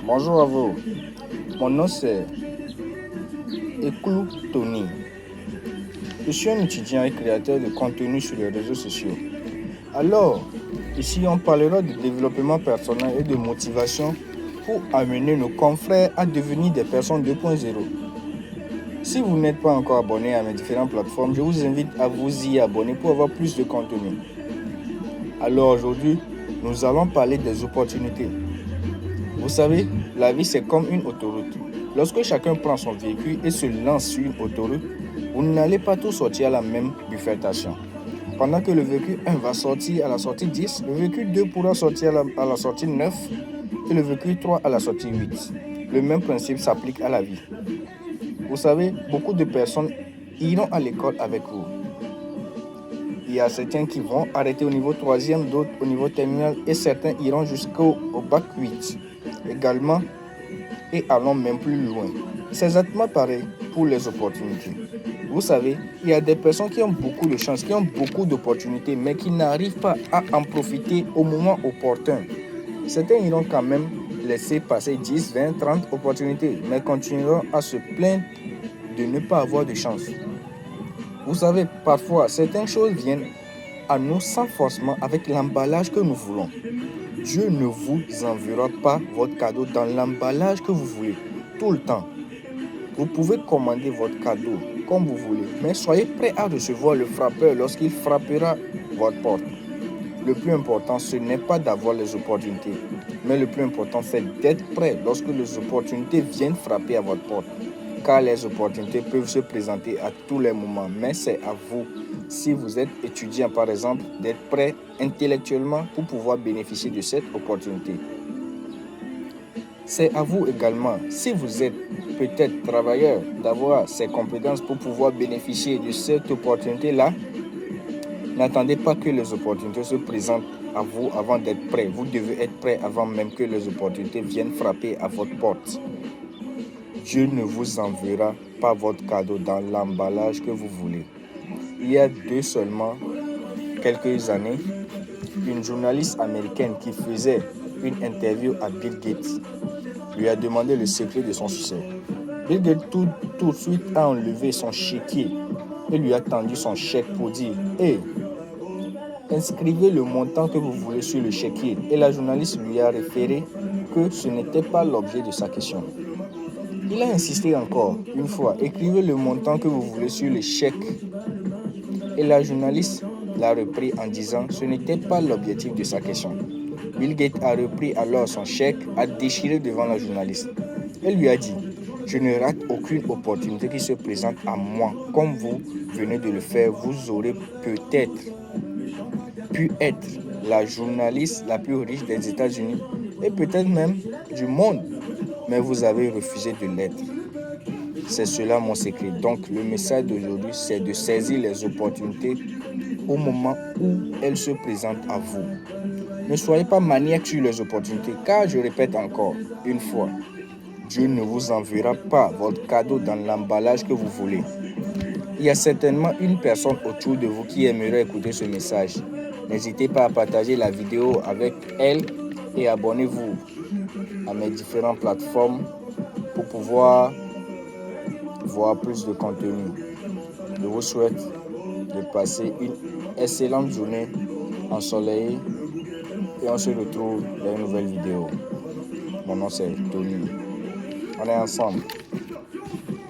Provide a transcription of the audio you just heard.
Bonjour à vous. Mon nom c'est Eklou Tony. Je suis un étudiant et créateur de contenu sur les réseaux sociaux. Alors, ici on parlera de développement personnel et de motivation pour amener nos confrères à devenir des personnes 2.0. Si vous n'êtes pas encore abonné à mes différentes plateformes, je vous invite à vous y abonner pour avoir plus de contenu. Alors aujourd'hui, nous allons parler des opportunités. Vous savez, la vie c'est comme une autoroute. Lorsque chacun prend son véhicule et se lance sur une autoroute, vous n'allez pas tous sortir à la même bifurcation. Pendant que le véhicule 1 va sortir à la sortie 10, le véhicule 2 pourra sortir à la sortie 9 et le véhicule 3 à la sortie 8. Le même principe s'applique à la vie. Vous savez, beaucoup de personnes iront à l'école avec vous. Il y a certains qui vont arrêter au niveau 3e, d'autres au niveau terminal et certains iront jusqu'au bac 8 également et allons même plus loin. C'est exactement pareil pour les opportunités. Vous savez, il y a des personnes qui ont beaucoup de chance, qui ont beaucoup d'opportunités, mais qui n'arrivent pas à en profiter au moment opportun. Certains iront quand même laisser passer 10, 20, 30 opportunités, mais continueront à se plaindre de ne pas avoir de chance. Vous savez, parfois, certaines choses viennent à nous sans forcément avec l'emballage que nous voulons. Dieu ne vous enverra pas votre cadeau dans l'emballage que vous voulez, tout le temps. Vous pouvez commander votre cadeau comme vous voulez, mais soyez prêt à recevoir le frappeur lorsqu'il frappera votre porte. Le plus important, ce n'est pas d'avoir les opportunités, mais le plus important, c'est d'être prêt lorsque les opportunités viennent frapper à votre porte. Car les opportunités peuvent se présenter à tous les moments, mais c'est à vous, si vous êtes étudiant par exemple, d'être prêt intellectuellement pour pouvoir bénéficier de cette opportunité. C'est à vous également, si vous êtes peut-être travailleur, d'avoir ces compétences pour pouvoir bénéficier de cette opportunité-là. N'attendez pas que les opportunités se présentent à vous avant d'être prêt. Vous devez être prêt avant même que les opportunités viennent frapper à votre porte. Dieu ne vous enverra pas votre cadeau dans l'emballage que vous voulez. Il y a quelques années, une journaliste américaine qui faisait une interview à Bill Gates lui a demandé le secret de son succès. Bill Gates tout de suite a enlevé son chéquier et lui a tendu son chèque pour dire « Hey, inscrivez le montant que vous voulez sur le chéquier. » Et la journaliste lui a référé que ce n'était pas l'objet de sa question. Il a insisté encore une fois, écrivez le montant que vous voulez sur le chèque. Et la journaliste l'a repris en disant ce n'était pas l'objectif de sa question. Bill Gates a repris alors son chèque, a déchiré devant la journaliste. Elle lui a dit je ne rate aucune opportunité qui se présente à moi. Comme vous venez de le faire, vous aurez peut-être pu être la journaliste la plus riche des États-Unis et peut-être même du monde, mais vous avez refusé de l'être. C'est cela mon secret. Donc le message d'aujourd'hui, c'est de saisir les opportunités au moment où elles se présentent à vous. Ne soyez pas maniaque sur les opportunités, car je répète encore une fois, Dieu ne vous enverra pas votre cadeau dans l'emballage que vous voulez. Il y a certainement une personne autour de vous qui aimerait écouter ce message. N'hésitez pas à partager la vidéo avec elle et abonnez-vous à mes différentes plateformes pour pouvoir voir plus de contenu. Je vous souhaite de passer une excellente journée ensoleillée et on se retrouve dans une nouvelle vidéo. Mon nom c'est Tony. On est ensemble.